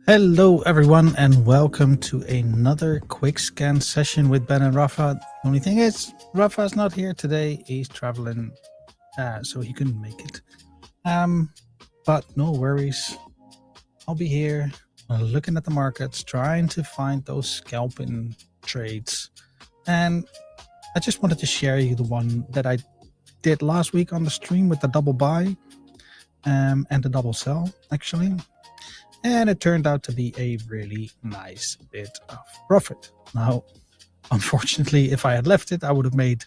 Hello everyone and welcome to another quick scan session with Ben and Raffa. The only thing is Raffa's not here today. He's traveling, so he couldn't make it. But no worries. I'll be here looking at the markets, trying to find those scalping trades. And I just wanted to share you the one that I did last week on the stream with the double buy and the double sell actually. And it turned out to be a really nice bit of profit. Now, unfortunately, if I had left it, I would have made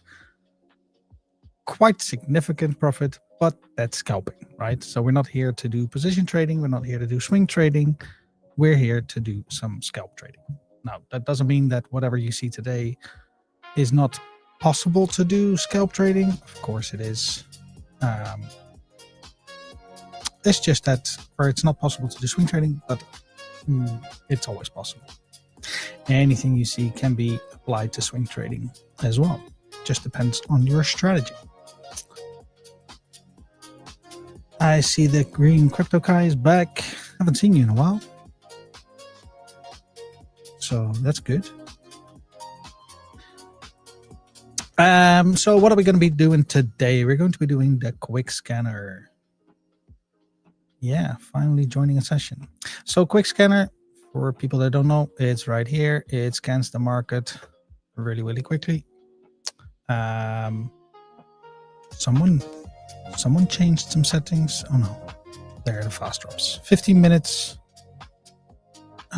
quite significant profit, but that's scalping, right? So we're not here to do position trading. We're not here to do swing trading. We're here to do some scalp trading. Now, that doesn't mean that whatever you see today is not possible to do scalp trading. Of course it is. It's just that, or it's not possible to do swing trading, but it's always possible. Anything you see can be applied to swing trading as well. Just depends on your strategy. I see the green crypto guy is back. Haven't seen you in a while. So that's good. So what are we going to be doing today? We're going to be doing the quick scanner. Yeah, finally joining a session. So quick scanner, for people that don't know, it's right here. It scans the market really, really quickly. Someone changed some settings. Oh no, there are the fast drops. 15 minutes.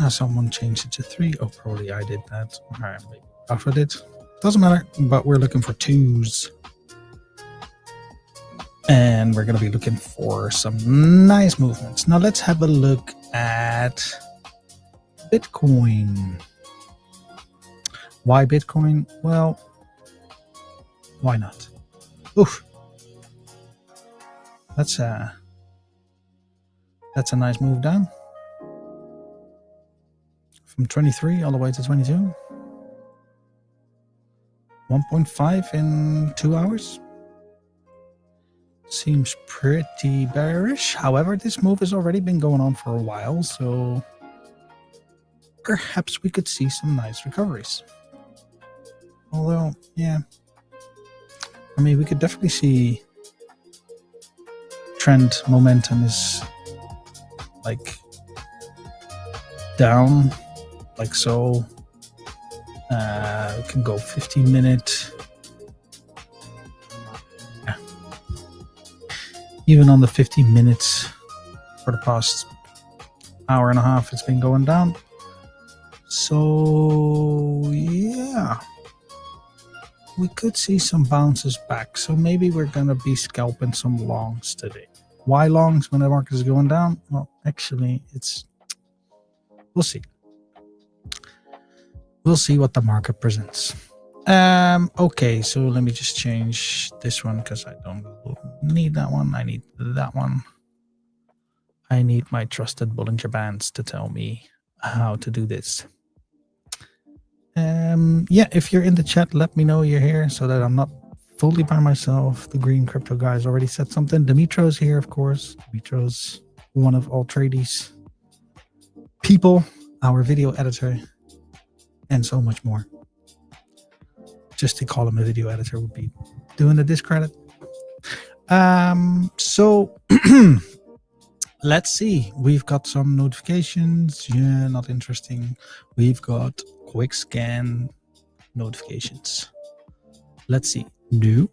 Someone changed it to 3. Oh, probably I did that. All right, maybe Raffa did. Doesn't matter, but we're looking for 2s. And we're going to be looking for some nice movements. Now let's have a look at Bitcoin. Why Bitcoin? Well, why not? Oof. That's a nice move down. From 23 all the way to 22. 1.5 in 2 hours. Seems pretty bearish. However, this move has already been going on for a while, so perhaps we could see some nice recoveries. Although, yeah, I mean, we could definitely see trend momentum is like down, like so. We can go 15-minute. Even on the 15 minutes for the past hour and a half, it's been going down. So, yeah, we could see some bounces back. So maybe we're going to be scalping some longs today. Why longs when the market is going down? Well, actually, we'll see. We'll see what the market presents. Okay, so let me just change this one because I don't need that one. I need that one. I need my trusted Bollinger Bands to tell me how to do this. Yeah, if you're in the chat, let me know you're here so that I'm not fully by myself. The green crypto guys already said something. Dimitro's here, of course. Dimitro's one of all tradies people, our video editor, and so much more. Just to call him a video editor would be doing a discredit. So let's see. We've got some notifications. Yeah, not interesting. We've got quick scan notifications. Let's see. New.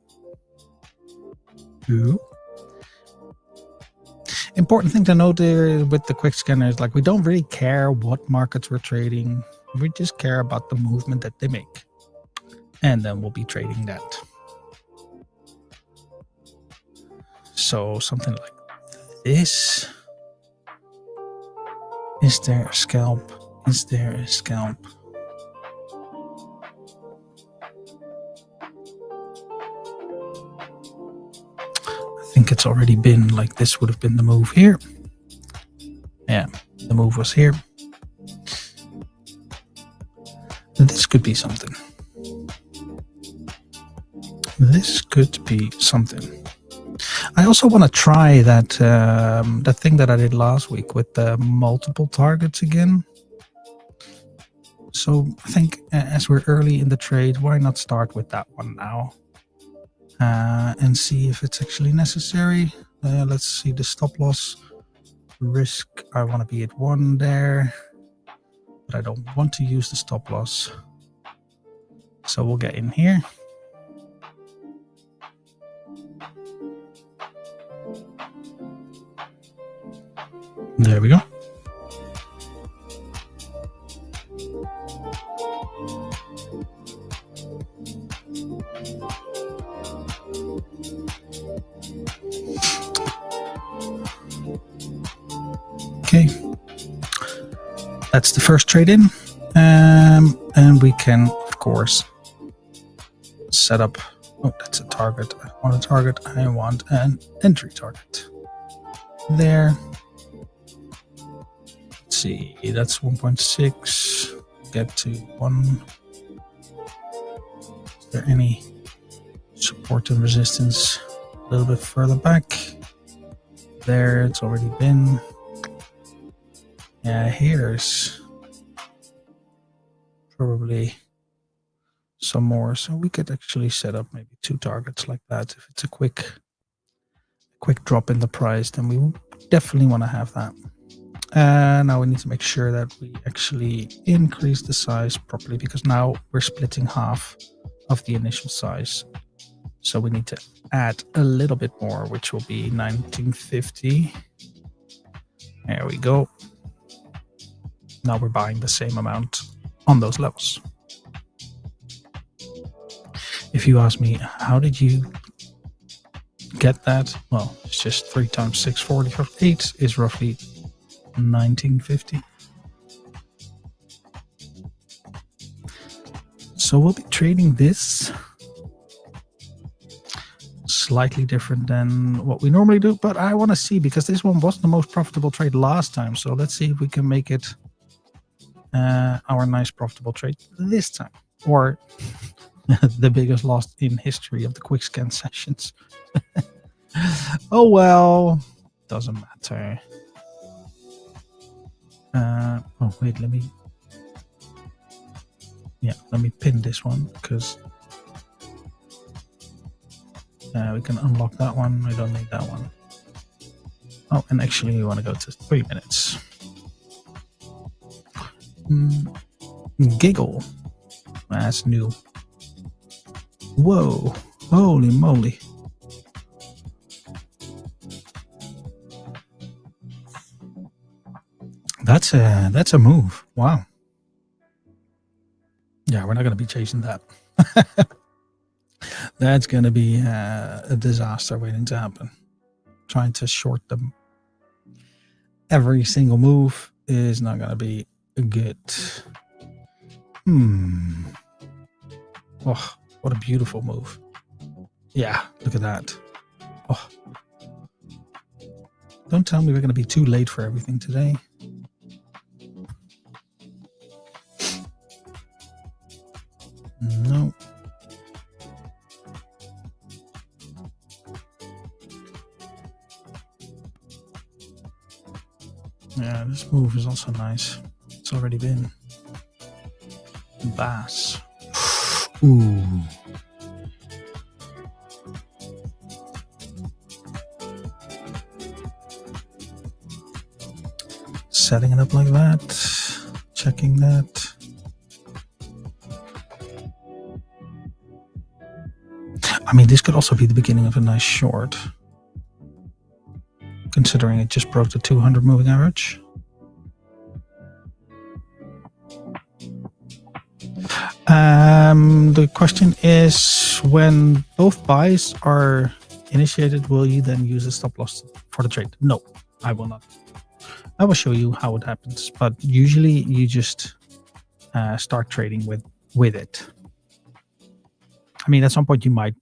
Important thing to note there with the quick scanner is like we don't really care what markets we're trading. We just care about the movement that they make. And then we'll be trading that. So something like this. Is there a scalp? Is there a scalp? I think it's already been like this would have been the move here. Yeah, the move was here. This could be something. This could be something. I also want to try that that thing that I did last week with the multiple targets again. So I think as we're early in the trade, why not start with that one now and see if it's actually necessary. Let's see the stop loss risk. I want to be at 1 there, but I don't want to use the stop loss. So we'll get in here. There we go. Okay, that's the first trade in, and we can of course set up. Oh, that's a target. I want a target. I want an entry target. There. Let's see. That's 1.6. Get to 1. Is there any support and resistance a little bit further back? There, it's already been. Yeah, here's probably some more. So we could actually set up maybe 2 targets like that. If it's a quick drop in the price, then we definitely want to have that. Now we need to make sure that we actually increase the size properly, because now we're splitting half of the initial size. So we need to add a little bit more, which will be 1950. There we go. Now we're buying the same amount on those levels. If you ask me, how did you get that? Well, it's just 3 times 640. 8 is roughly 1950. So we'll be trading this slightly different than what we normally do, but I want to see, because this one was the most profitable trade last time. So let's see if we can make it our nice profitable trade this time, or the biggest loss in history of the quick scan sessions. Oh well, doesn't matter. Oh wait, let me pin this one, because we can unlock that one. We don't need that one. Oh, and actually we want to go to 3 minutes. Giggle. That's new. Whoa, holy moly. That's a move. Wow. Yeah, we're not going to be chasing that. That's going to be a disaster waiting to happen. Trying to short them every single move is not going to be good. Oh, what a beautiful move. Yeah, look at that. Oh. Don't tell me we're going to be too late for everything today. No. Yeah, this move is also nice. It's already been. Bass. Ooh. Setting it up like that. Checking that. I mean, this could also be the beginning of a nice short, considering it just broke the 200 moving average. The question is, when both buys are initiated, will you then use a stop loss for the trade? No, I will not. I will show you how it happens, but usually you just start trading with it. I mean, at some point you might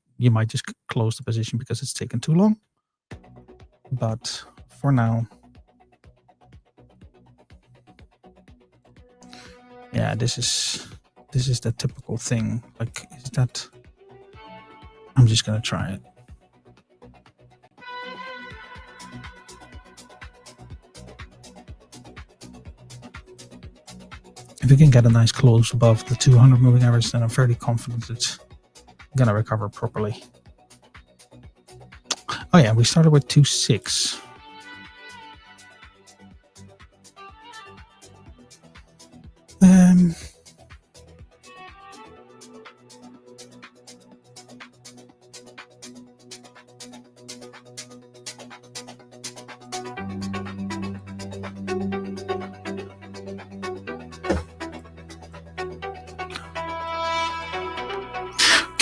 just close the position because it's taken too long, but for now, yeah, this is the typical thing. Like, is that? I'm just gonna try it. If we can get a nice close above the 200 moving average, then I'm fairly confident it's going to recover properly. Oh yeah, we started with 2.6.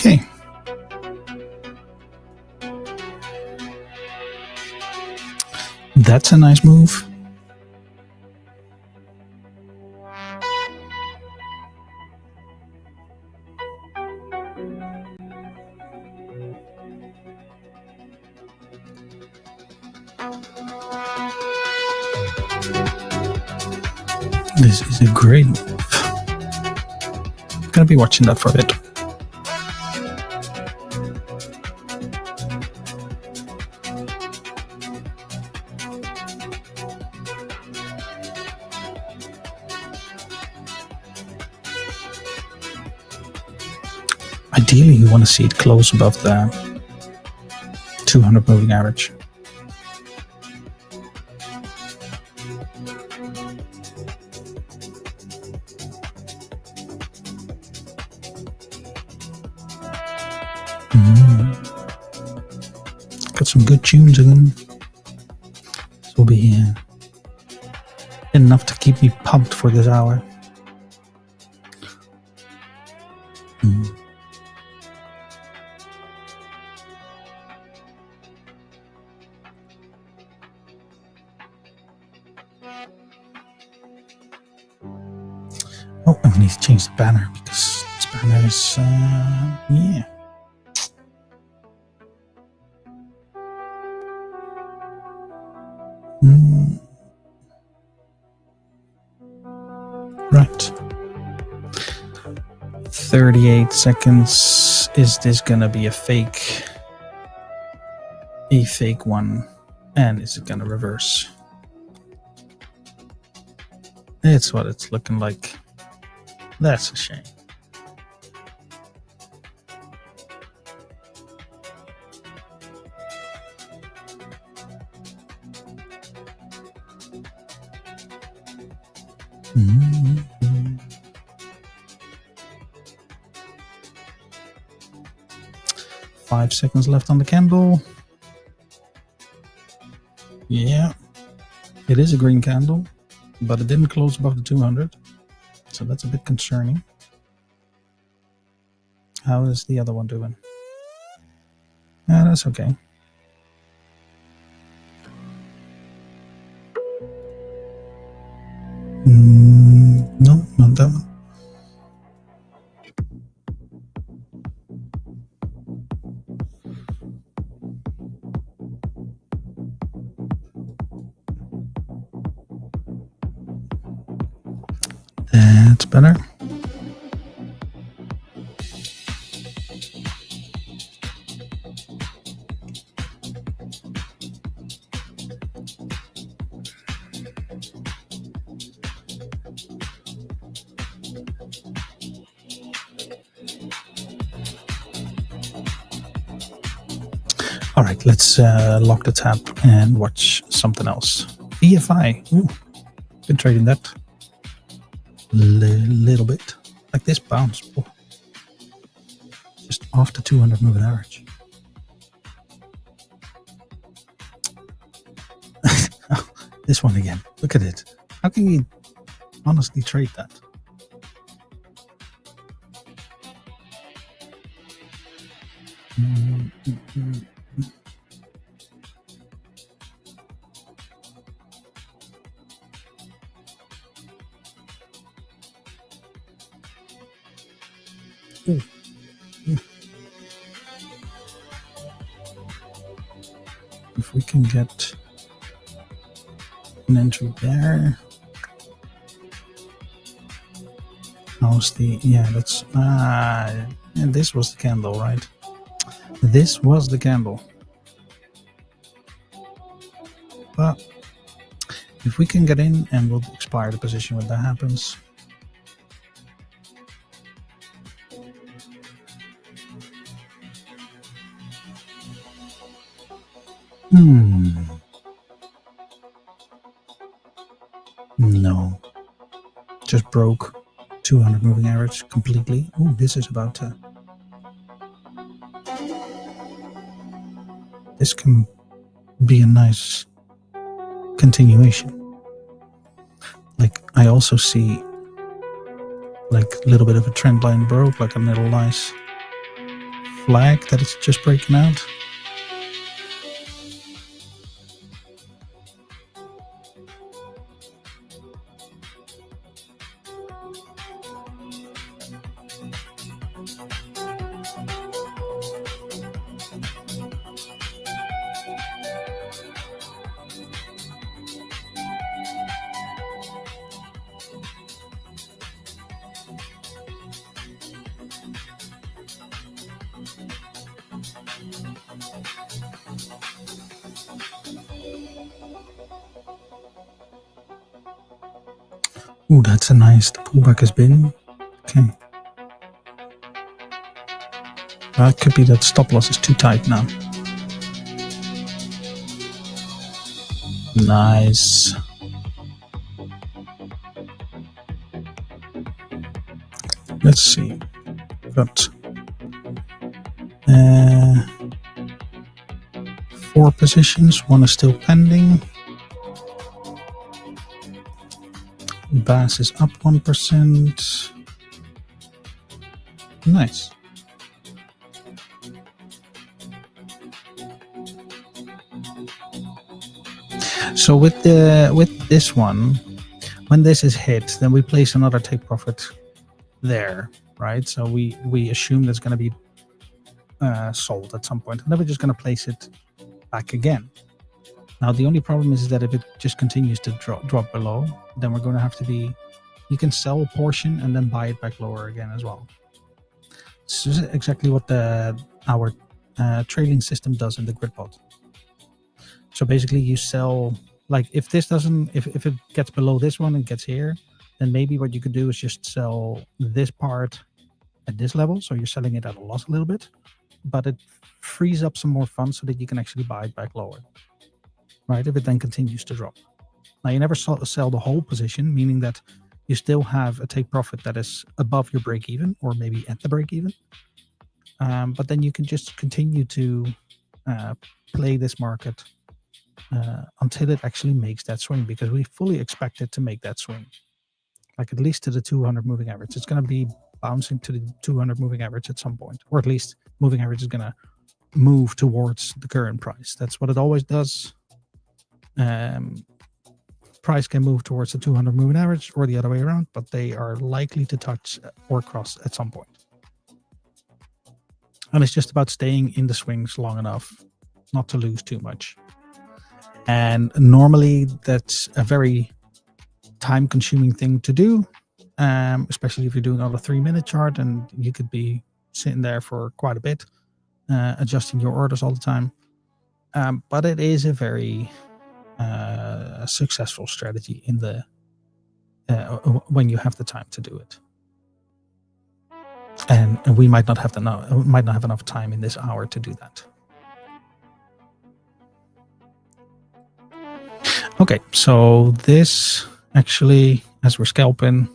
Okay. That's a nice move. This is a great move. I'm gonna be watching that for a bit. Ideally, you want to see it close above the 200 moving average. Got some good tunes in them. This will be enough to keep me pumped for this hour. Oh, I need to change the banner because this banner is, yeah. Right. 38 seconds. Is this gonna be a fake? A fake one. And is it gonna reverse? It's what it's looking like. That's a shame. Mm-hmm. 5 seconds left on the candle. Yeah, it is a green candle, but it didn't close above the 200. So that's a bit concerning. How is the other one doing? That's okay. No, not that one. That's better. All right, let's lock the tab and watch something else. BFI. Ooh, been trading that little bit. Like this bounce. Oh. Just off the 200 moving average. Oh, this one again. Look at it. How can you honestly trade that? Ooh. If we can get an entry there. How's the, yeah, that's, and this was the candle, right? This was the candle. But if we can get in, and we'll expire the position when that happens. No. Just broke 200 moving average completely. Oh, this is about to... This can be a nice continuation. Like, I also see like a little bit of a trend line broke, like a little nice flag that it's just breaking out. Ooh, that's a nice, the pullback has been. Okay. That could be that stop loss is too tight now. Nice. Let's see. Got 4 positions. 1 is still pending. Bass is up 1%. Nice. So with this one, when this is hit, then we place another take profit there, right? So we assume that's going to be sold at some point, and then we're just going to place it back again. Now the only problem is that if it just continues to drop below, then we're going to have to be, you can sell a portion and then buy it back lower again as well. This is exactly what our trading system does in the grid bot. So basically you sell, like if this doesn't, if it gets below this one and gets here, then maybe what you could do is just sell this part at this level. So you're selling it at a loss a little bit, but it frees up some more funds so that you can actually buy it back lower, right? If it then continues to drop. Now you never sell the whole position, meaning that you still have a take profit that is above your break even, or maybe at the break even. But then you can just continue to play this market until it actually makes that swing, because we fully expect it to make that swing, like at least to the 200 moving average. It's going to be bouncing to the 200 moving average at some point, or at least moving average is going to move towards the current price. That's what it always does. Price can move towards the 200 moving average or the other way around, but they are likely to touch or cross at some point. And it's just about staying in the swings long enough not to lose too much. And normally that's a very time-consuming thing to do, especially if you're doing on a 3-minute chart, and you could be sitting there for quite a bit, adjusting your orders all the time. But it is a very successful strategy in the when you have the time to do it. And we might not have enough time in this hour to do that. Okay, so this actually, as we're scalping,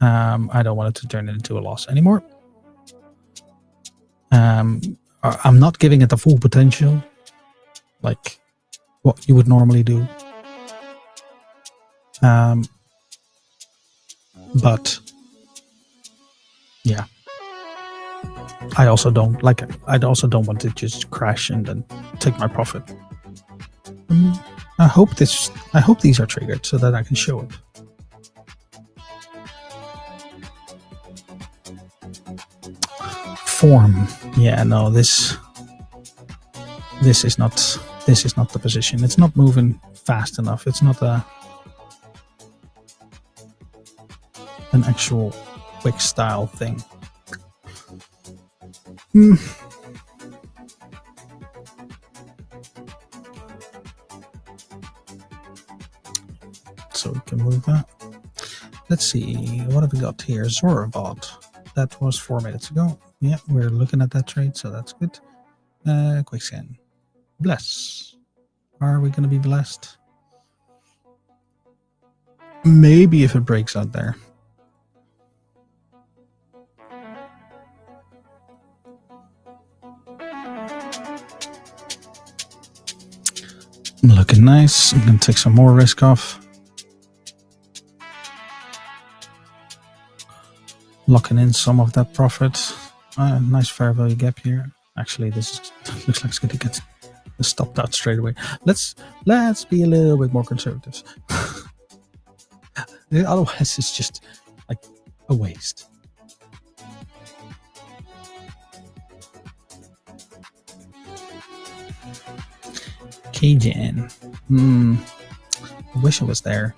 I don't want it to turn it into a loss anymore. I'm not giving it the full potential, like what you would normally do. But yeah, I also don't like it. I also don't want to just crash and then take my profit. I hope these are triggered so that I can show it. Form. Yeah, no, this is not the position. It's not moving fast enough. It's not an actual quick style thing. So we can move that. Let's see, what have we got here? Zorabot. That was 4 minutes ago. Yeah, we're looking at that trade, so that's good. Quick scan. Bless. Are we going to be blessed? Maybe if it breaks out there. Looking nice. I'm going to take some more risk off. Locking in some of that profit. Nice fair value gap here. Actually, this looks like it's going to get stopped out straight away. Let's be a little bit more conservative. Otherwise, it's just like a waste. Cajun. I wish it was there.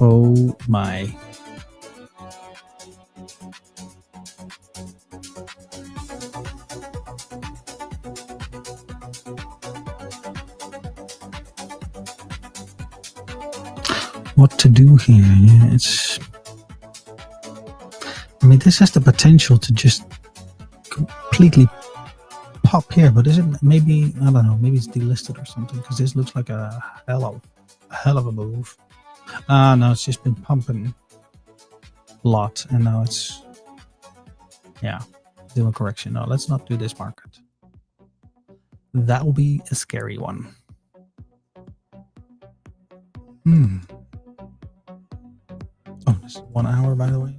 Oh my. What to do here? Yeah, it's. I mean, this has the potential to just completely pop here, but is it maybe? I don't know. Maybe it's delisted or something because this looks like a hell of a move. No, it's just been pumping a lot, and now it's doing a correction. No, let's not do this market. That will be a scary one. Oh, this is 1 hour, by the way.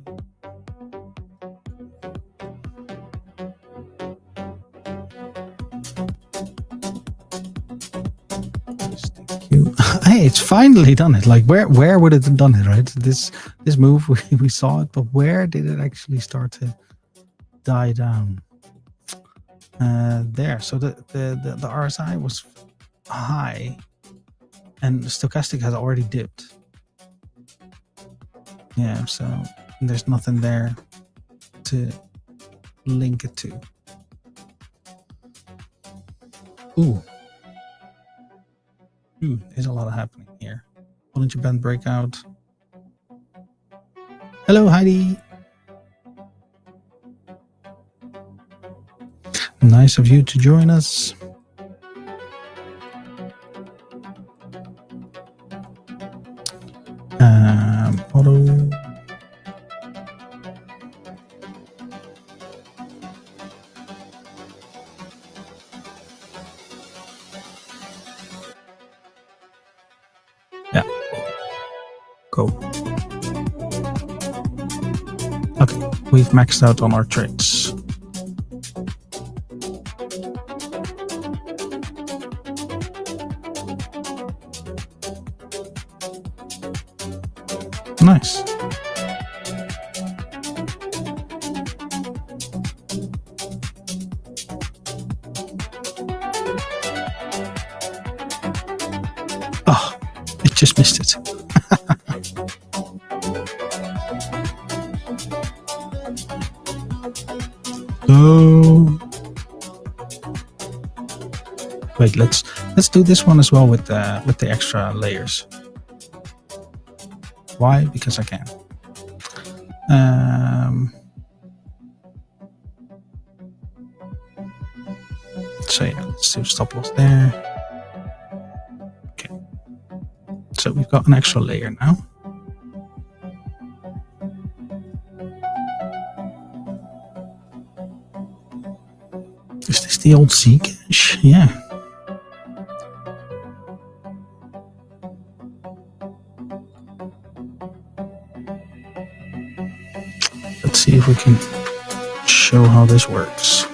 Hey, it's finally done it. Like where would it have done it, right? This move we saw it, but where did it actually start to die down? There. So the RSI was high, and the stochastic has already dipped. Yeah, so there's nothing there to link it to. Ooh, there's a lot happening here. Why don't you bend breakout? Hello, Heidi. Nice of you to join us. Auto. Yeah. Go. Okay, we've maxed out on our trades. Nice. Oh, it just missed it. Oh. Wait, let's do this one as well with the extra layers. Why? Because I can. So yeah, let's do stop loss there. Okay. So we've got an extra layer now. Is this the old C cache? Yeah. Let's see if we can show how this works.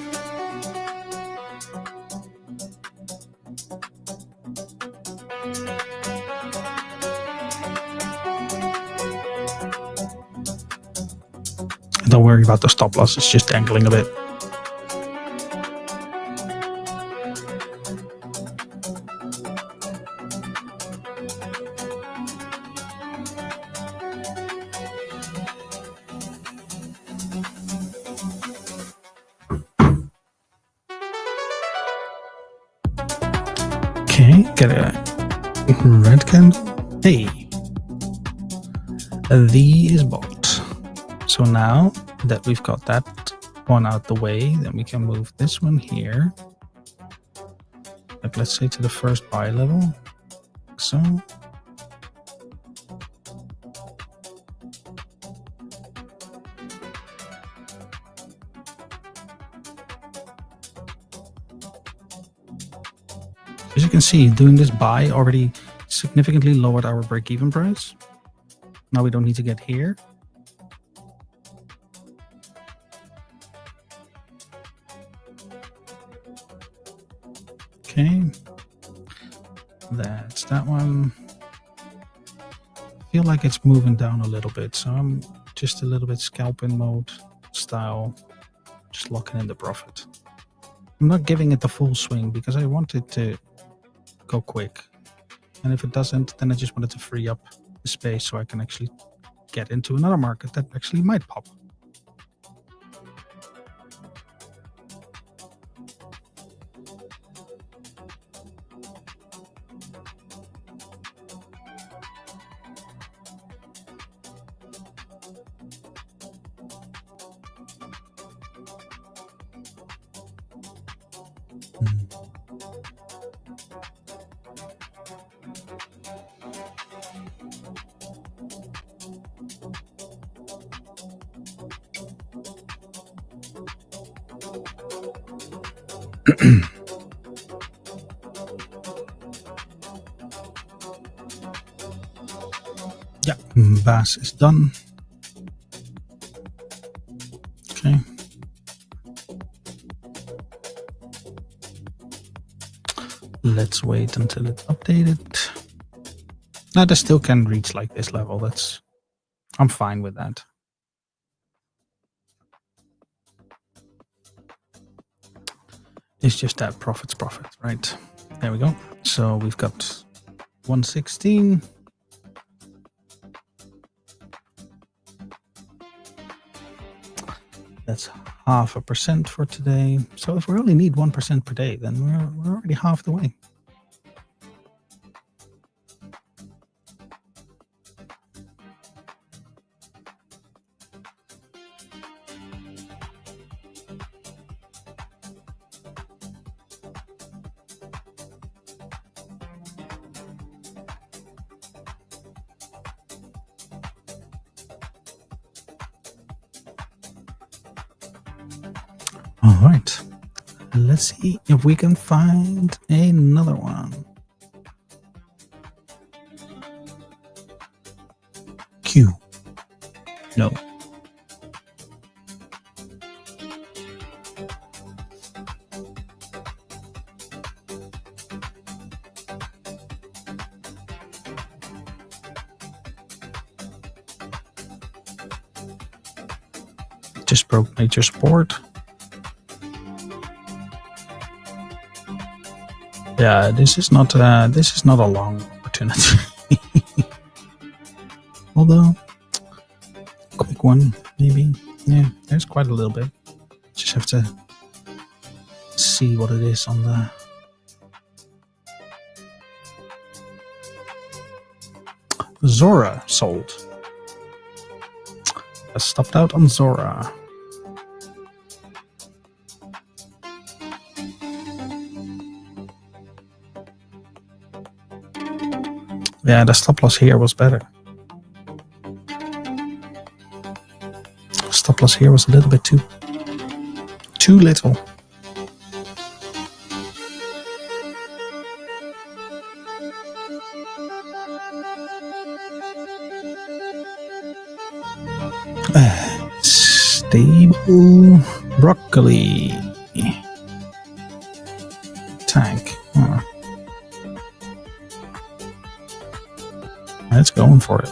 Don't worry about the stop loss, it's just dangling a bit. Okay, get a red candle. Hey, the is bought. So now that we've got that one out the way. Then we can move this one here. Like, let's say to the first buy level. Like so. As you can see, doing this buy already significantly lowered our break-even price. Now we don't need to get here. Okay. That's that one. I feel like it's moving down a little bit, so I'm just a little bit scalping mode style, just locking in the profit. I'm not giving it the full swing because I want it to go quick, and if it doesn't, then I just wanted to free up the space so I can actually get into another market that actually might pop. Yeah, Bass is done. Okay. Let's wait until it's updated. Now, they still can reach like this level. I'm fine with that. It's just that profit's profit, right? There we go. So we've got 116. That's 0.5% for today. So if we only need 1% per day, then we're already half the way. All right, let's see if we can find another one. Q. No. Just broke major support. Yeah, this is not a long opportunity. Although, quick one maybe. Yeah, there's quite a little bit. Just have to see what it is on the. Zora sold. I stopped out on Zora. Yeah, the stop loss here was better. Stop loss here was a little bit too little. Stable broccoli tank. It's going for it.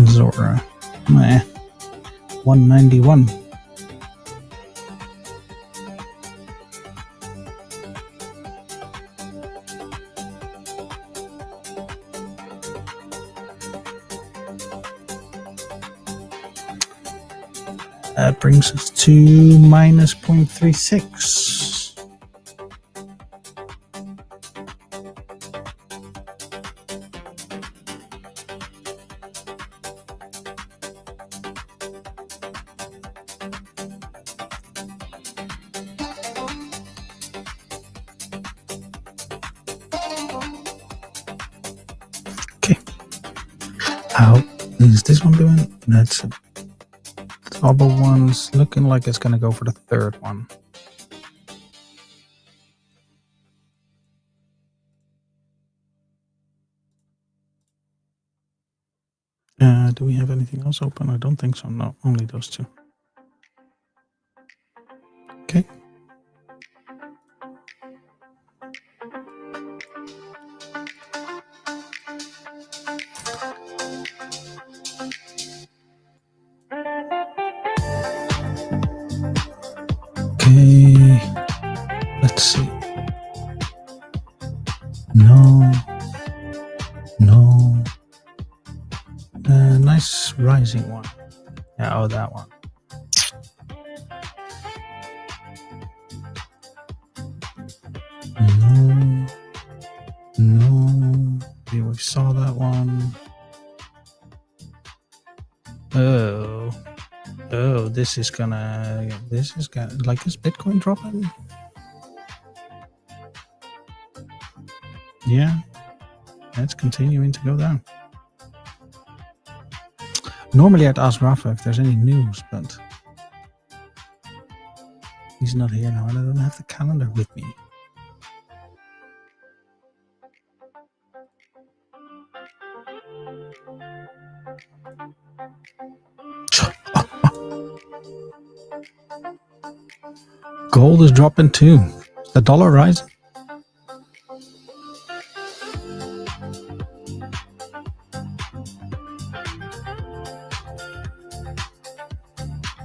Zora. 191. That brings us to minus 0.36. How is this one doing? That's a double ones. Looking like it's going to go for the third one. Do we have anything else open? I don't think so. No, only those two. Okay. Okay. Let's see. No. No. Nice rising one. Yeah, oh, that one. No. No. Yeah, we saw that one. Oh. Oh, this is gonna, like, is Bitcoin dropping? Yeah. It's continuing to go down. Normally I'd ask Raffa if there's any news, but he's not here now and I don't have the calendar with me. Gold is dropping too. Is the dollar rising?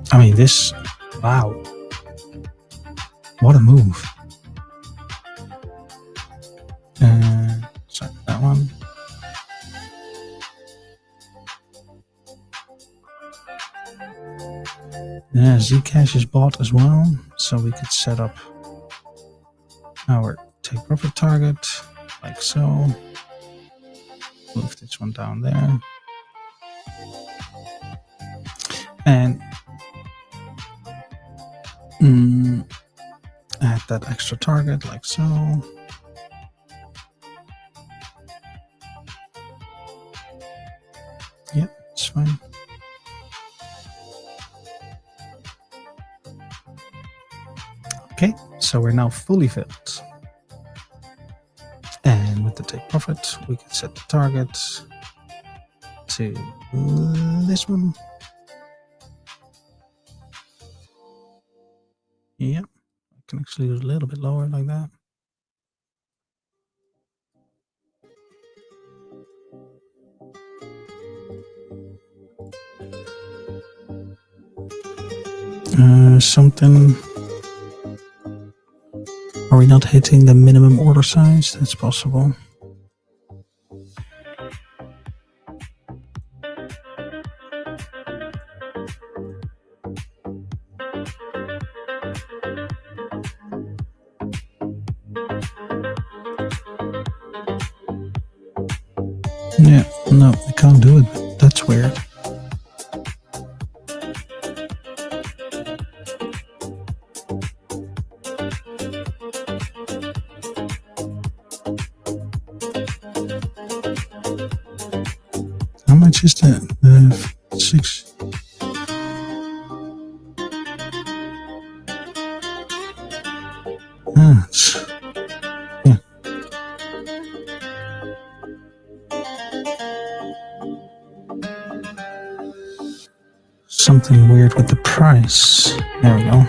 I mean, this, wow. What a move. Sorry, that one. Yeah, Zcash is bought as well, so we could set up our take profit target like so. Move this one down there. And add that extra target like so. Yep, it's fine. Okay, so we're now fully filled. And with the take profit, we can set the target to this one. Yep, I can actually do it a little bit lower like that. Something. Are we not hitting the minimum order size? That's possible. Yeah, no, I can't do it. That's weird. How much is that? 6. Yeah. Something weird with the price. There we go.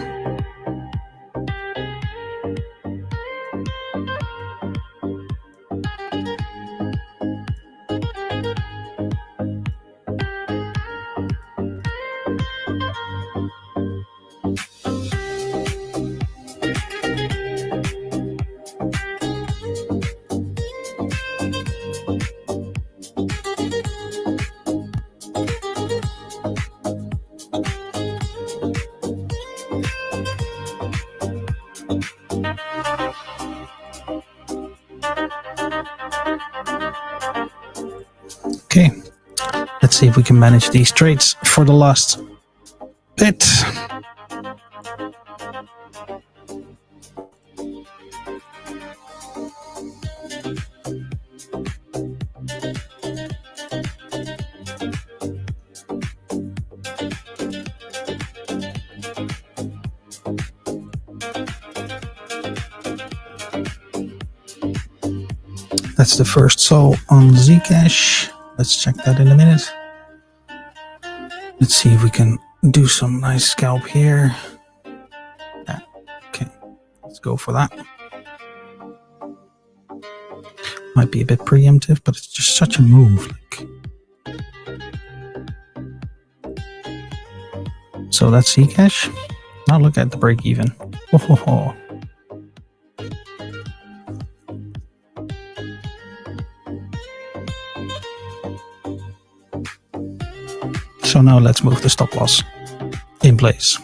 Okay, let's see if we can manage these trades for the last bit. That's the first sol on Zcash. Let's check that in a minute. Let's see if we can do some nice scalp here. Yeah, okay, let's go for that. Might be a bit preemptive, but it's just such a move. So that's Zcash. Now look at the break even. Oh, ho, ho. So now let's move the stop loss in place.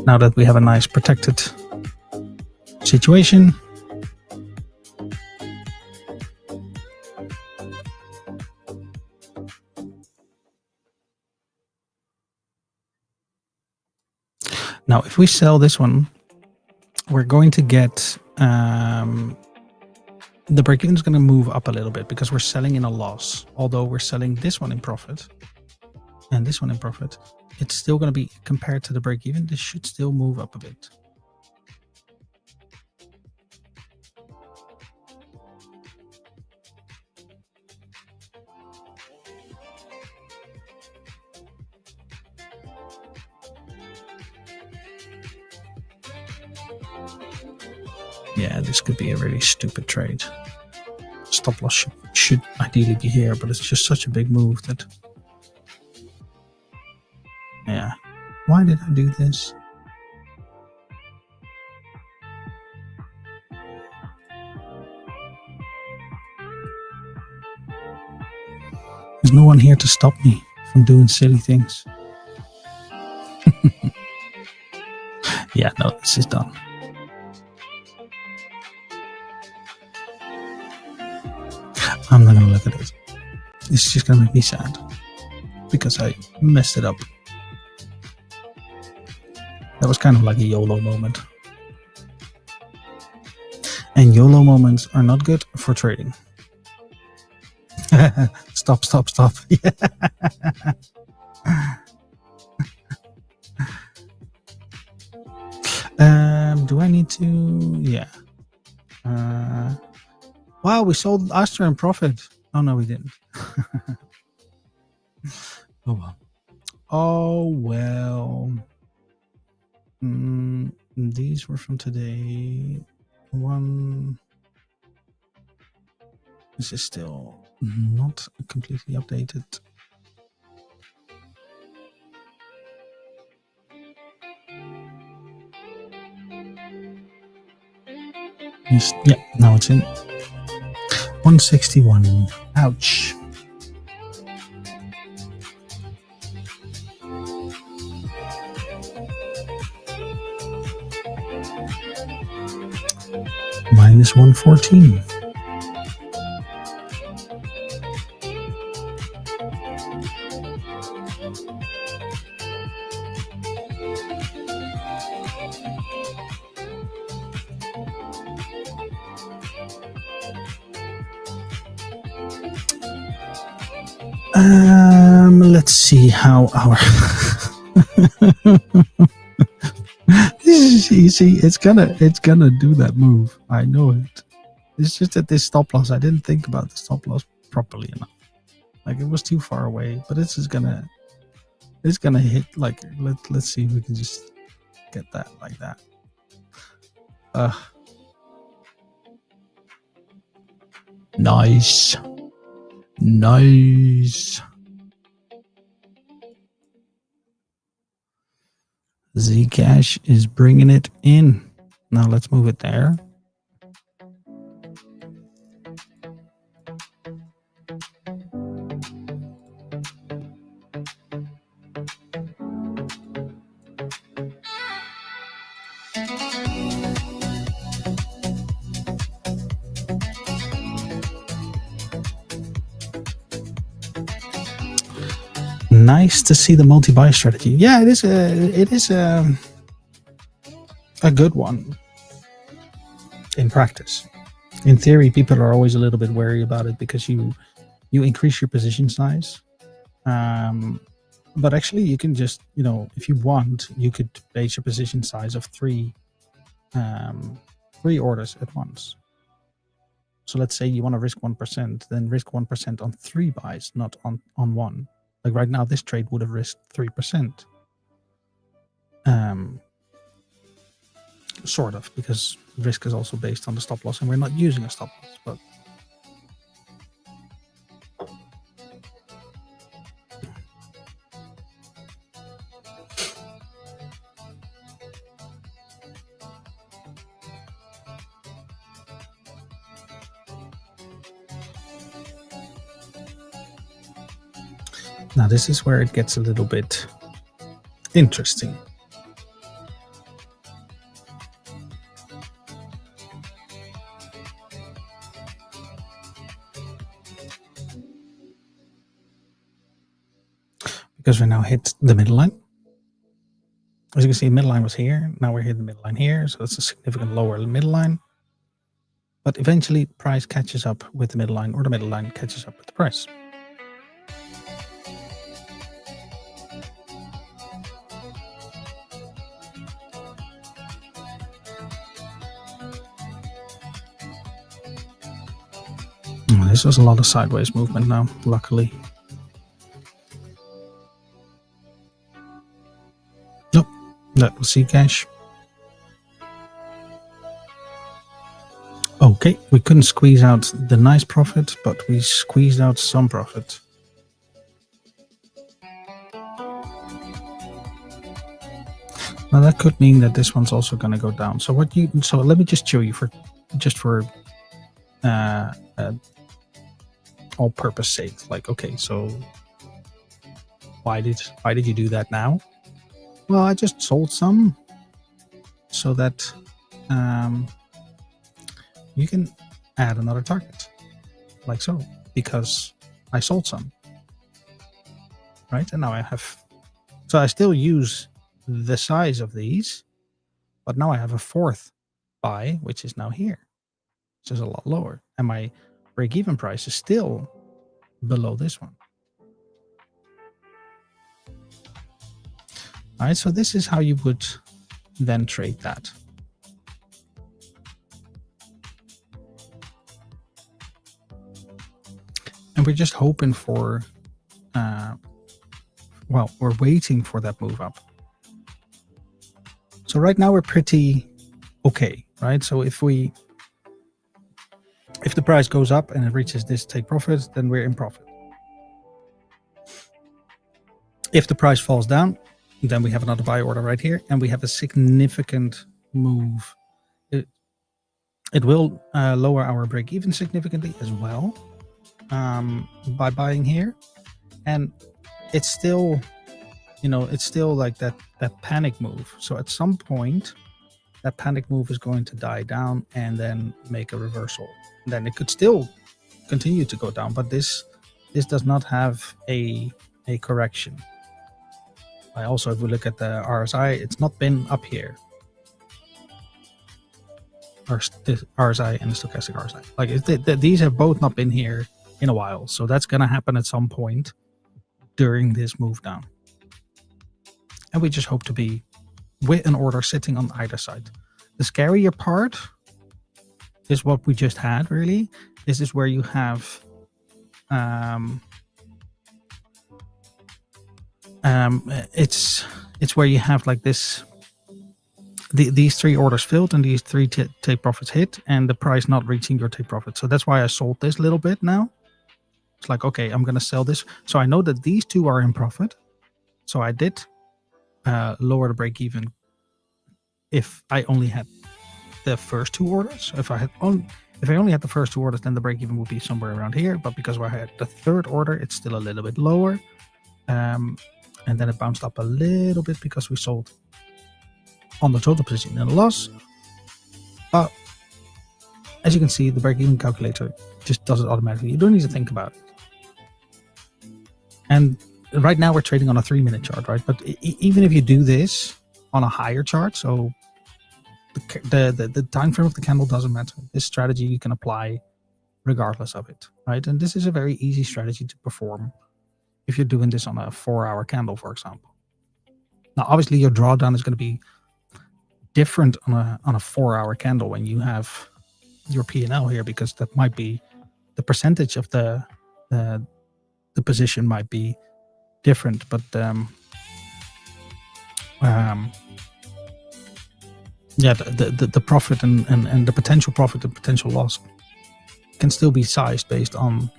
Now that we have a nice protected situation, now if we sell this one, we're going to get the break-even is going to move up a little bit because we're selling in a loss. Although we're selling this one in profit and this one in profit, it's still going to be, compared to the break-even, this should still move up a bit. Yeah, this could be a really stupid trade. Stop loss should ideally be here, but it's just such a big move that... Yeah. Why did I do this? There's no one here to stop me from doing silly things. Yeah, no, this is done. I'm not going to look at it. It's just going to make me sad because I messed it up. That was kind of like a YOLO moment. And YOLO moments are not good for trading. Stop. Yeah. Do I need to? Yeah. Wow, we sold Astra in profit. Oh no, we didn't. Oh well. Oh well. These were from today. One. This is still not completely updated. Yes, yeah, now it's in. 161. Ouch. Minus 114. Let's see how our you see, it's gonna do that move. I know it. It's just that this stop loss, I didn't think about the stop loss properly enough. Like it was too far away, but it's gonna hit. Like let's see if we can just get that like that. Nice. Zcash is bringing it in. Now let's move it there. Nice to see the multi-buy strategy. Yeah, it is a good one in practice. In theory, people are always a little bit wary about it because you increase your position size. But actually, you can just, if you want, you could base your position size of 3 3 orders at once. So let's say you want to risk 1%, then risk 1% on 3 buys, not on 1. Like right now, this trade would have risked 3%. Sort of, because risk is also based on the stop loss, and we're not using a stop loss. But now this is where it gets a little bit interesting. Because we now hit the middle line. As you can see, middle line was here. Now we're hitting the middle line here. So it's a significant lower middle line. But eventually, price catches up with the middle line, or the middle line catches up with the price. This was a lot of sideways movement now, luckily. Nope, that was Zcash. Okay, we couldn't squeeze out the nice profit, but we squeezed out some profit. Now that could mean that this one's also going to go down. So let me just show you for all-purpose sake. Like, okay, so why did you do that now? Well, I just sold some so that you can add another target, like so, because I sold some, right? And now I have, so I still use the size of these, but now I have a 4th buy, which is now here, which is a lot lower, and my break-even price is still below this one. All right, so this is how you would then trade that. And we're just hoping for, well, we're waiting for that move up. So right now we're pretty okay, right? So if the price goes up and it reaches this take profit, then we're in profit. If the price falls down, then we have another buy order right here, and we have a significant move. It will lower our break even significantly as well by buying here, and it's still, it's still like that panic move. So at some point, that panic move is going to die down and then make a reversal. Then it could still continue to go down, but this does not have a correction. Also, if we look at the RSI, it's not been up here. Or the RSI and the stochastic RSI. Like these have both not been here in a while. So that's going to happen at some point during this move down. And we just hope to be with an order sitting on either side. The scarier part is what we just had, really. This is where you have it's where you have like this, these 3 orders filled and these 3 take profits hit, and the price not reaching your take profit. So that's why I sold this little bit now. It's like, okay, I'm gonna sell this. So I know that these 2 are in profit. So I did lower the break even if I only had the first 2 orders. If I only had the first 2 orders, then the break even would be somewhere around here. But because I had the 3rd order, it's still a little bit lower. And then it bounced up a little bit because we sold on the total position in a loss. But as you can see, the break-even calculator just does it automatically. You don't need to think about it. And right now we're trading on a 3-minute chart, right? But even if you do this on a higher chart, so the time frame of the candle doesn't matter. This strategy you can apply regardless of it, right? And this is a very easy strategy to perform if you're doing this on a 4-hour candle, for example. Now, obviously, your drawdown is going to be different on a 4-hour candle when you have your P&L here, because that might be the percentage of the position might be different, but yeah, the profit and the potential profit and potential loss can still be sized based on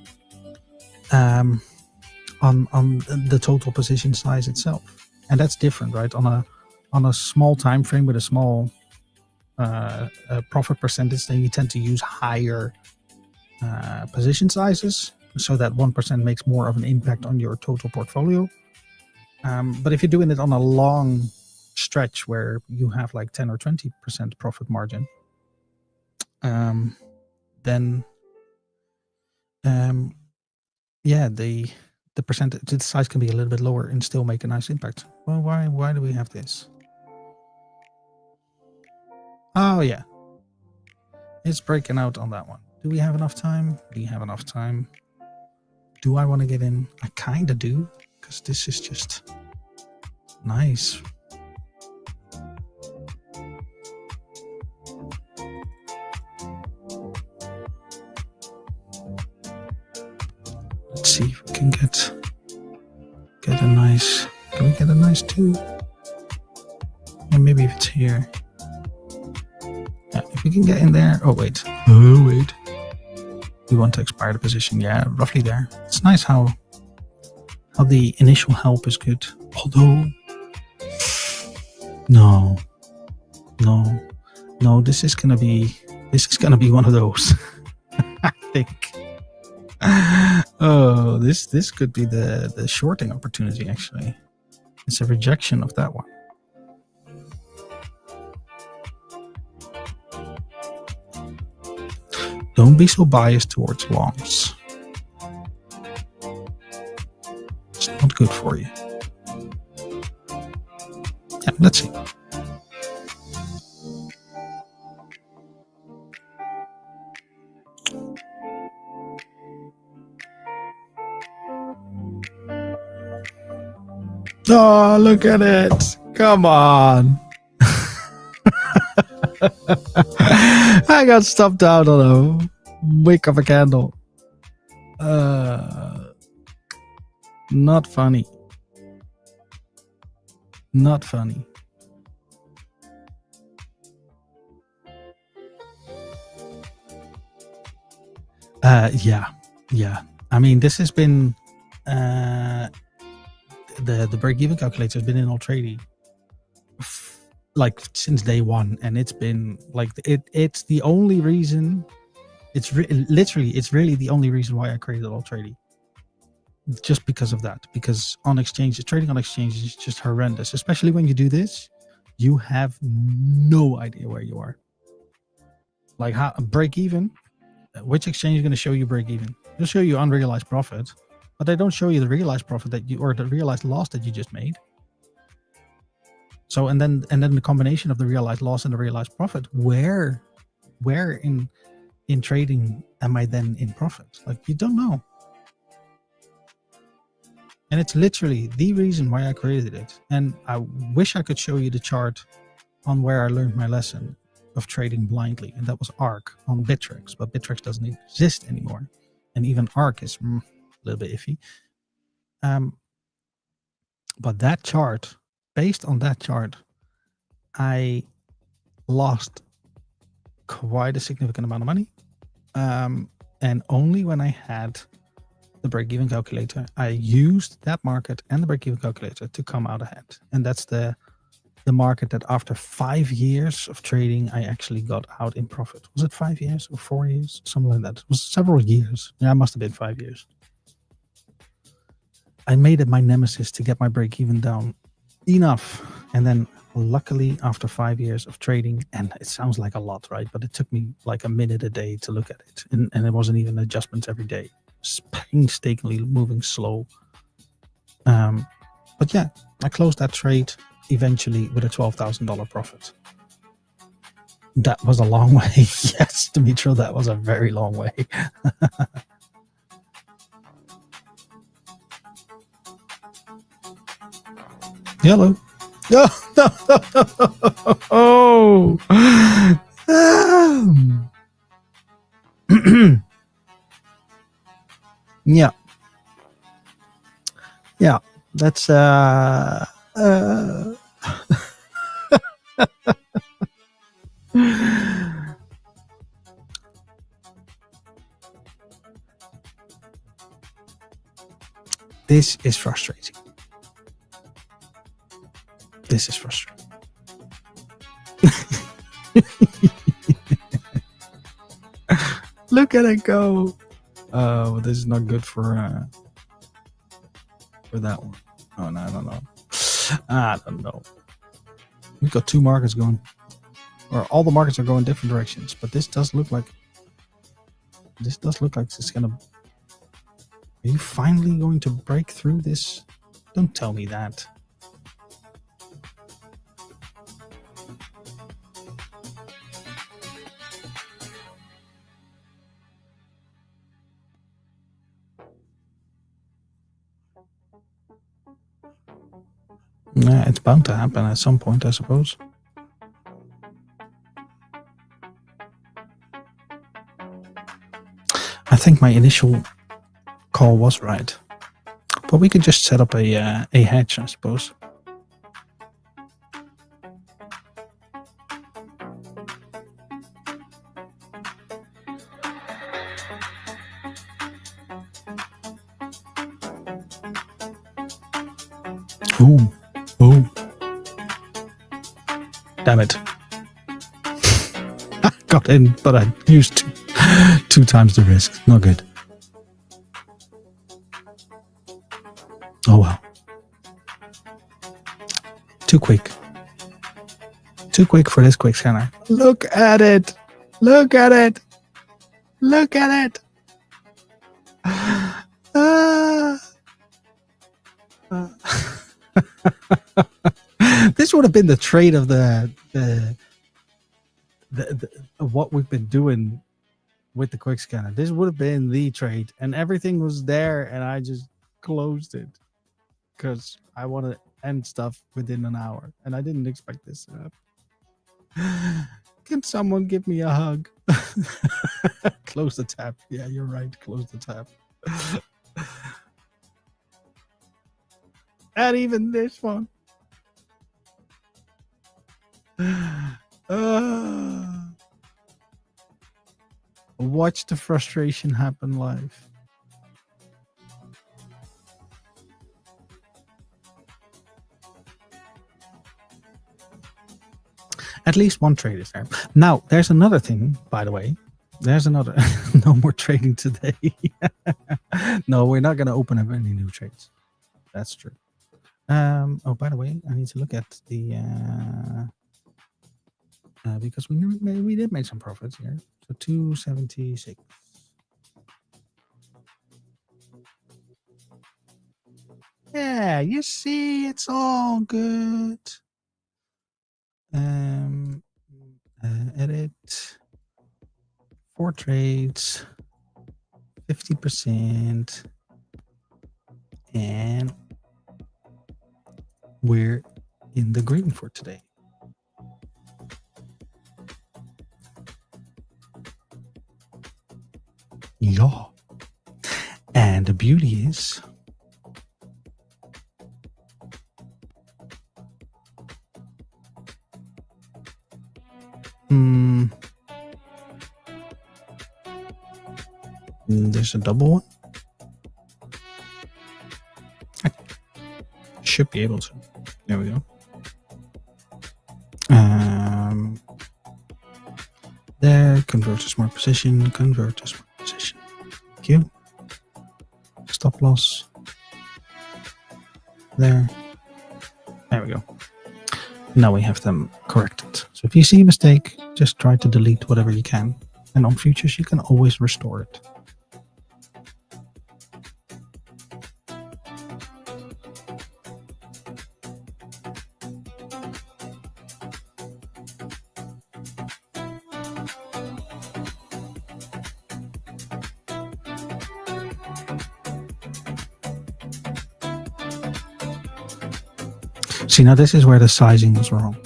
the total position size itself, and that's different, right? On a small time frame with a small profit percentage, then you tend to use higher position sizes, so that 1% makes more of an impact on your total portfolio. But if you're doing it on a long stretch where you have like 10 or 20% profit margin, then yeah, the percentage, the size can be a little bit lower and still make a nice impact. Well, why do we have this? Oh yeah, it's breaking out on that one. Do we have enough time? Do you have enough time? Do I want to get in? I kind of do, because this is just nice. Let's see if we can get a nice. Can we get a nice 2? And maybe if it's here. Yeah, if we can get in there. Oh wait. We want to expire the position. Yeah, roughly there. It's nice how the initial help is good. Although, no, this is gonna be one of those. I think. Oh, this could be the shorting opportunity. Actually, it's a rejection of that one. Don't be so biased towards longs. It's not good for you. Yeah, let's see. Oh, look at it. Come on. I got stuffed out on a wick of a candle. Not funny. Not funny. Yeah. I mean, this has been the break-even calculator has been in Ultrady like since day one, and it's been like it's the only reason. It's really the only reason why I created Ultrady. Just because of that, because on exchanges, trading on exchanges is just horrendous, especially when you do this. You have no idea where you are. Like how break even, which exchange is going to show you break even? They'll show you unrealized profit, but they don't show you the realized profit that you, or the realized loss that you just made. So and then the combination of the realized loss and the realized profit, where in trading am I then in profit? Like, you don't know. And it's literally the reason why I created it. And I wish I could show you the chart on where I learned my lesson of trading blindly, and that was ARK on Bittrex, but Bittrex doesn't exist anymore, and even ARK is a little bit iffy. But that chart, based on that chart, I lost quite a significant amount of money, and only when I had the break-even calculator, I used that market and the break-even calculator to come out ahead. And that's the market that after 5 years of trading, I actually got out in profit. Was it 5 years or 4 years? Something like that. It was several years. Yeah, it must have been 5 years. I made it my nemesis to get my break-even down enough. And then luckily, after 5 years of trading, and it sounds like a lot, right? But it took me like a minute a day to look at it. And it wasn't even adjustments every day. Painstakingly moving slow. But yeah, I closed that trade eventually with a $12,000 profit. That was a long way. Yes, Dimitro, that was a very long way. Yellow. No. go. Yeah. Yeah. That's this is frustrating. This is frustrating. Look at it go. Oh, this is not good for that one. Oh no, I don't know. I don't know. We've got two markets going, or all the markets are going different directions. But this does look like it's gonna. Are you finally going to break through this? Don't tell me that. It's bound to happen at some point, I suppose. I think my initial call was right, but we could just set up a hedge, I suppose. Ooh. Oh, damn it. I got in, but I used two times the risk. Not good. Oh well. Too quick. Too quick for this quick scanner. Look at it. Look at it. Look at it. This would have been the trade of the what we've been doing with the quick scanner. This would have been the trade, and everything was there, and I just closed it because I want to end stuff within an hour, and I didn't expect this to happen. Can someone give me a hug? Close the tab. Yeah, you're right. Close the tab. And even this one. Watch the frustration happen live. At least one trade is there. Now, there's another thing, by the way. There's another. No more trading today. No, we're not going to open up any new trades. That's true. Oh, by the way, I need to look at the because we did make some profits here. So 276. Yeah, you see, it's all good. Edit 4 trades, 50%, and we're in the green for today. Yeah. And the beauty is there's a double one. I should be able to. There we go. There, convert to smart position, convert to smart position. Thank you. Stop loss. There. There we go. Now we have them corrected. So if you see a mistake, just try to delete whatever you can. And on futures, you can always restore it. See, now this is where the sizing was wrong.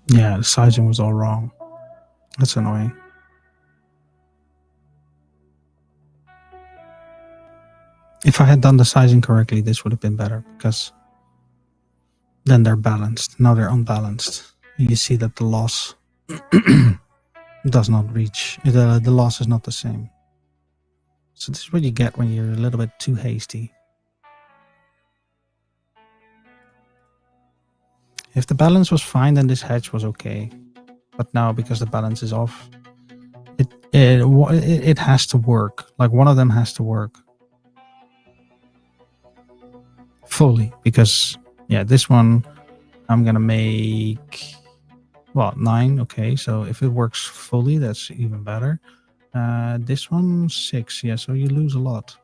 Yeah, the sizing was all wrong. That's annoying. If I had done the sizing correctly, this would have been better because then they're balanced. Now they're unbalanced. You see that the loss does not reach. The loss is not the same. So this is what you get when you're a little bit too hasty. If the balance was fine, then this hedge was okay. But now, because the balance is off, it has to work. Like one of them has to work fully. Because yeah, this one I'm gonna make 9. Okay, so if it works fully, that's even better. This one 6. Yeah, so you lose a lot.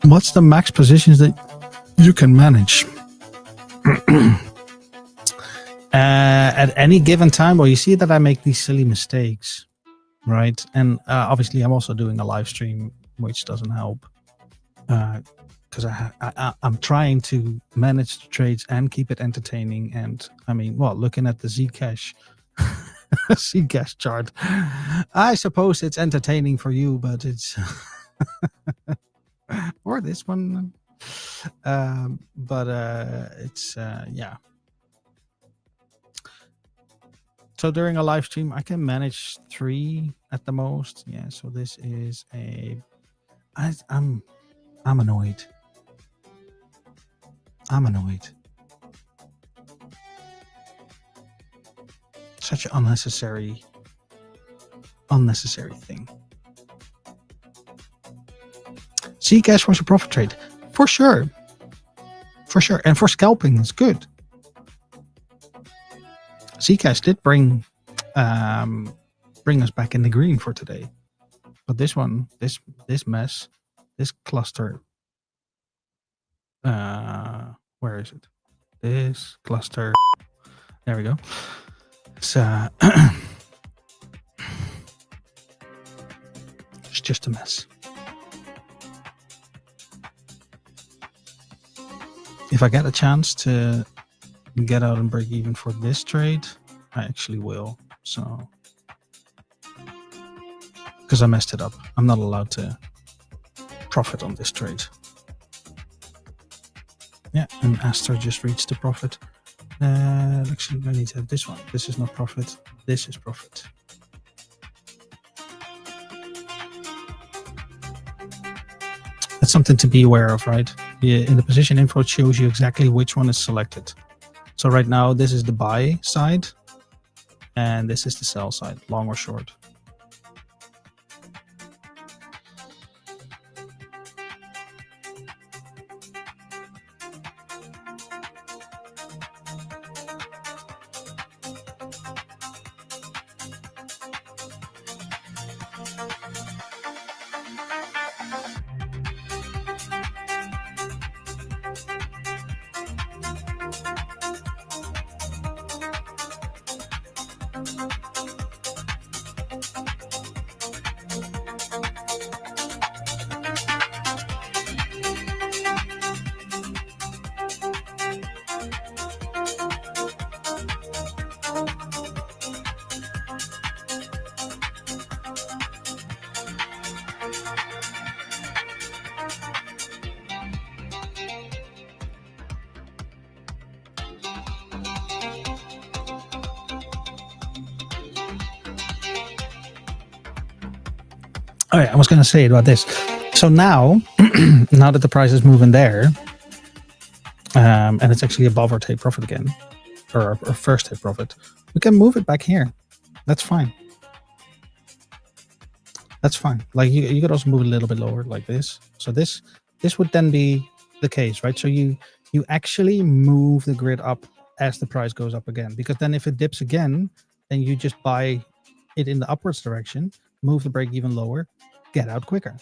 What's the max positions that you can manage? At any given time? Well, you see that I make these silly mistakes, right? And obviously I'm also doing a live stream, which doesn't help, because I'm trying to manage the trades and keep it entertaining. And I mean, looking at the Zcash Zcash chart, I suppose it's entertaining for you, but it's or this one, but it's yeah. So during a live stream, I can manage 3 at the most. Yeah. So this is I'm annoyed. I'm annoyed. Such an unnecessary thing. Zcash was a profit trade, for sure. And for scalping, it's good. Zcash did bring us back in the green for today, but this one, this mess, this cluster, where is it? This cluster, there we go. It's it's just a mess. If I get a chance to get out and break even for this trade, I actually will. So, because I messed it up, I'm not allowed to profit on this trade. Yeah, and Astor just reached the profit. Actually, I need to have this one. This is not profit. This is profit. That's something to be aware of, right? In the position info, it shows you exactly which one is selected. So right now, this is the buy side, and this is the sell side, long or short. Oh yeah, I was going to say about this. So now, now that the price is moving there, and it's actually above our take profit again, or our first take profit, we can move it back here. That's fine. That's fine. Like you could also move it a little bit lower, like this. So this would then be the case, right? So you actually move the grid up as the price goes up again, because then if it dips again, then you just buy it in the upwards direction, move the break even lower, get out quicker.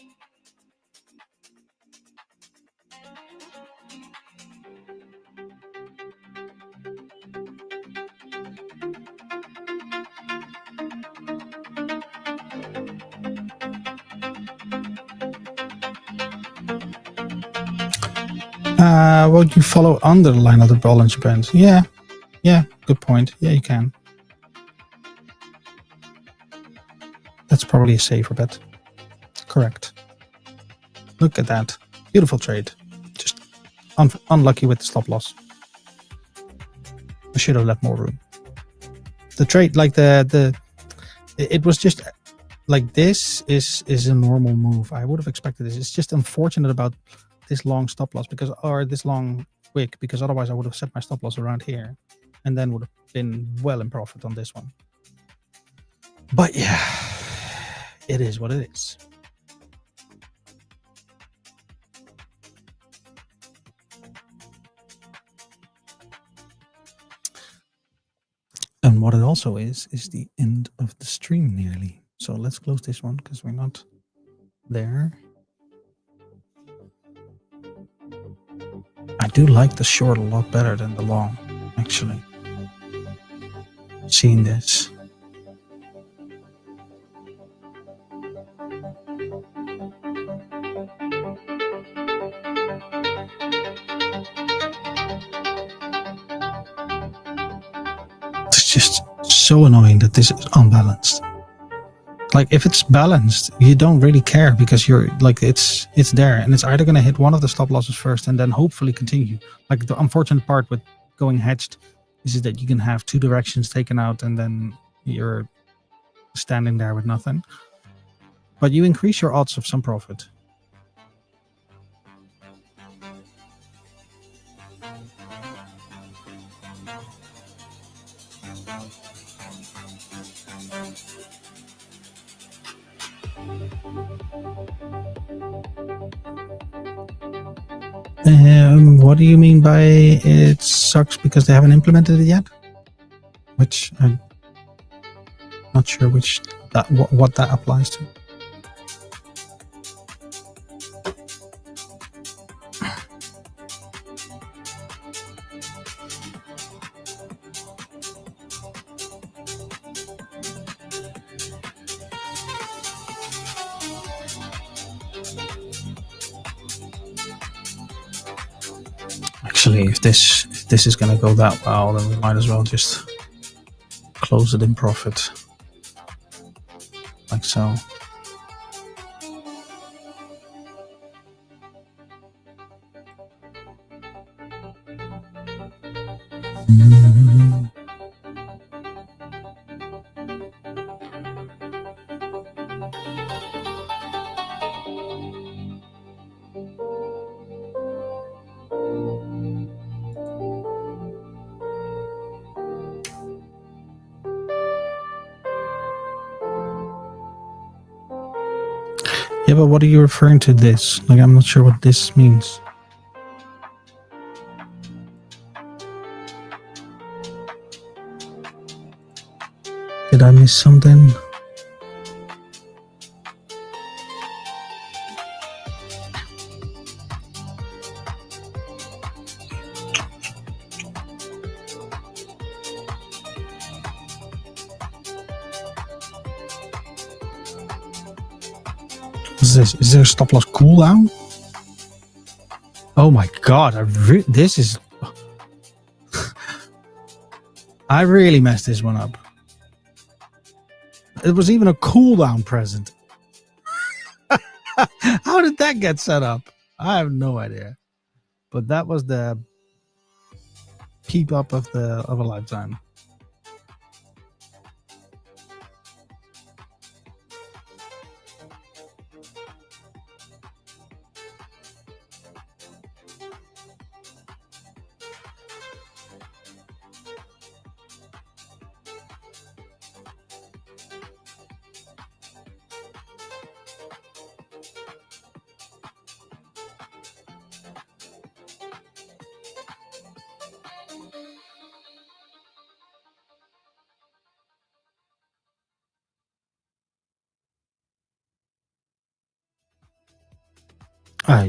Won't you follow under the line of the Bollinger Band? Yeah, good point. Yeah, you can. That's probably a safer bet. Correct. Look at that. Beautiful trade. Just unlucky with the stop loss. I should have left more room. The trade, like it was just like this is a normal move. I would have expected this. It's just unfortunate about this long stop loss or this long wick, because otherwise I would have set my stop loss around here and then would have been well in profit on this one. But yeah, it is what it is. And what it also is the end of the stream nearly. So let's close this one because we're not there. I do like the short a lot better than the long, actually. Seeing this. It's just so annoying that this is unbalanced. Like, if it's balanced, you don't really care because you're like, it's there, and it's either going to hit one of the stop losses first and then hopefully continue. Like, the unfortunate part with going hedged is that you can have two directions taken out and then you're standing there with nothing. But you increase your odds of some profit. What do you mean by it sucks because they haven't implemented it yet? Which I'm not sure what that applies to. Actually, if this is going to go that well, then we might as well just close it in profit, like so. Yeah, but what are you referring to this? Like, I'm not sure what this means. Did I miss something? Is there a stop loss cooldown? Oh my god, this is... I really messed this one up. It was even a cooldown present. How did that get set up? I have no idea. But that was the peep up of a lifetime.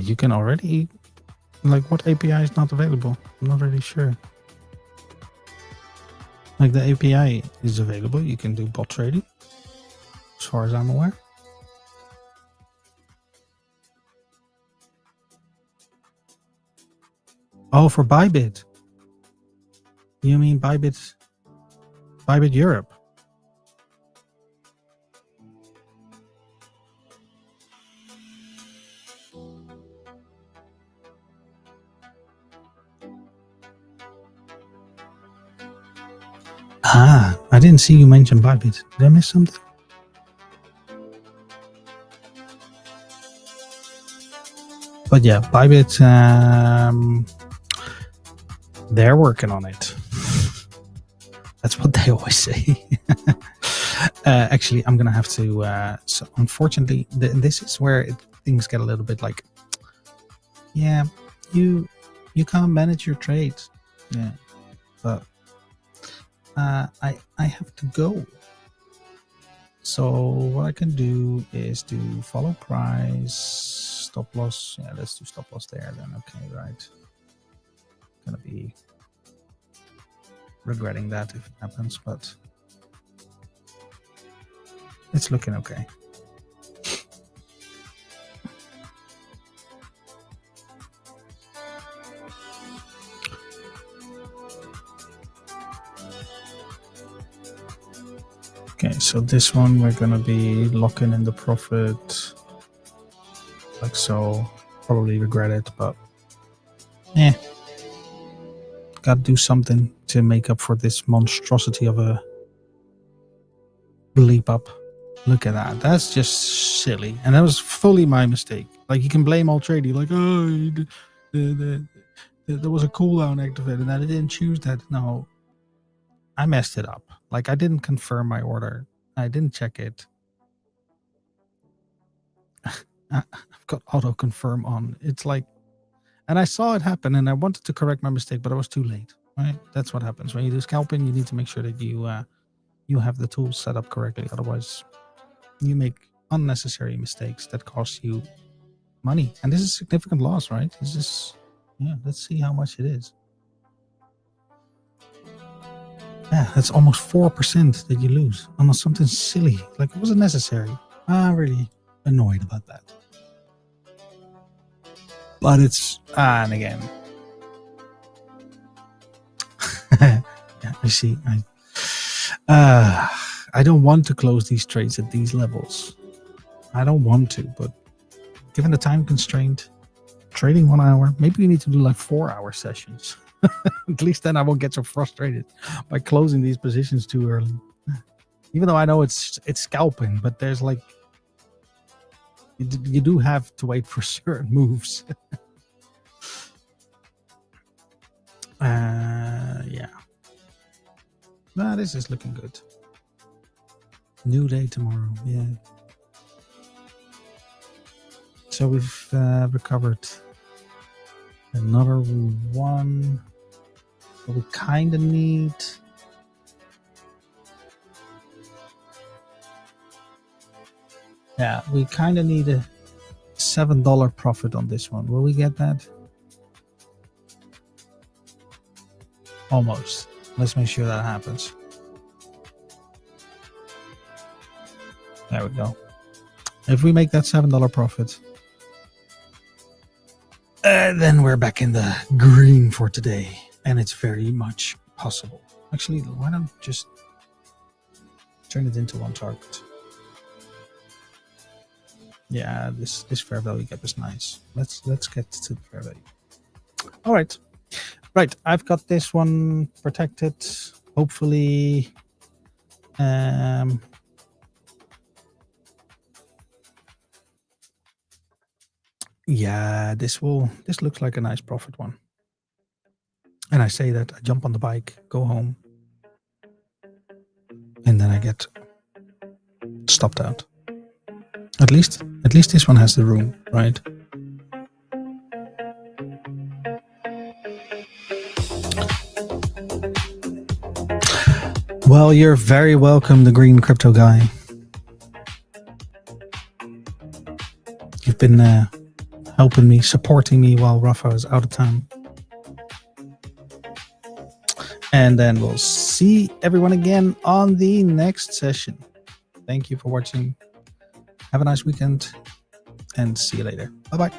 You can already, like, what API is not available? I'm not really sure. Like, the API is available. You can do bot trading, as far as I'm aware. Oh, for Bybit. You mean Bybit Europe? Ah, I didn't see you mention Bybit. Did I miss something? But yeah, Bybit, they're working on it. That's what they always say. Actually, I'm gonna have to. So unfortunately, this is where things get a little bit like, yeah, you can't manage your trades. Yeah, but I have to go. So what I can do is do follow price, stop loss. Yeah, let's do stop loss there then. Okay, right. Gonna be regretting that if it happens, but it's looking okay. Okay, so this one we're gonna be locking in the profit like so. Probably regret it, but yeah, gotta do something to make up for this monstrosity of a bleep up. Look at that. That's just silly, and that was fully my mistake. Like, you can blame all trading, like, oh, there was a cooldown activated and I didn't choose that. No, I messed it up. Like, I didn't confirm my order. I didn't check it. I've got auto confirm on. It's like, and I saw it happen and I wanted to correct my mistake, but I was too late. Right? That's what happens when you do scalping. You need to make sure that you have the tools set up correctly. Otherwise, you make unnecessary mistakes that cost you money. And this is significant loss, right? This is, yeah. Let's see how much it is. Yeah, that's almost 4% that you lose on something silly. Like, it wasn't necessary. I'm really annoyed about that. But it's, and again. Yeah, I see. I don't want to close these trades at these levels. I don't want to, but given the time constraint, trading 1 hour, maybe we need to do like 4-hour sessions. At least then I won't get so frustrated by closing these positions too early. Even though I know it's scalping, but there's like, you do have to wait for certain moves. Yeah. Nah, this is looking good. New day tomorrow. Yeah. So we've recovered another one. So we kind of need. Yeah, we kind of need a $7 profit on this one. Will we get that? Almost. Let's make sure that happens. There we go. If we make that $7 profit, then we're back in the green for today. And it's very much possible. Actually, why not just turn it into one target? Yeah, this fair value gap is nice. Let's get to the fair value. All right. Right, I've got this one protected. Hopefully, yeah, this looks like a nice profit one. And I say that, I jump on the bike, go home, and then I get stopped out. At least this one has the room, right? Well, you're very welcome, the green crypto guy. You've been helping me, supporting me while Raffa is out of town. And then we'll see everyone again on the next session. Thank you for watching. Have a nice weekend and see you later. Bye-bye.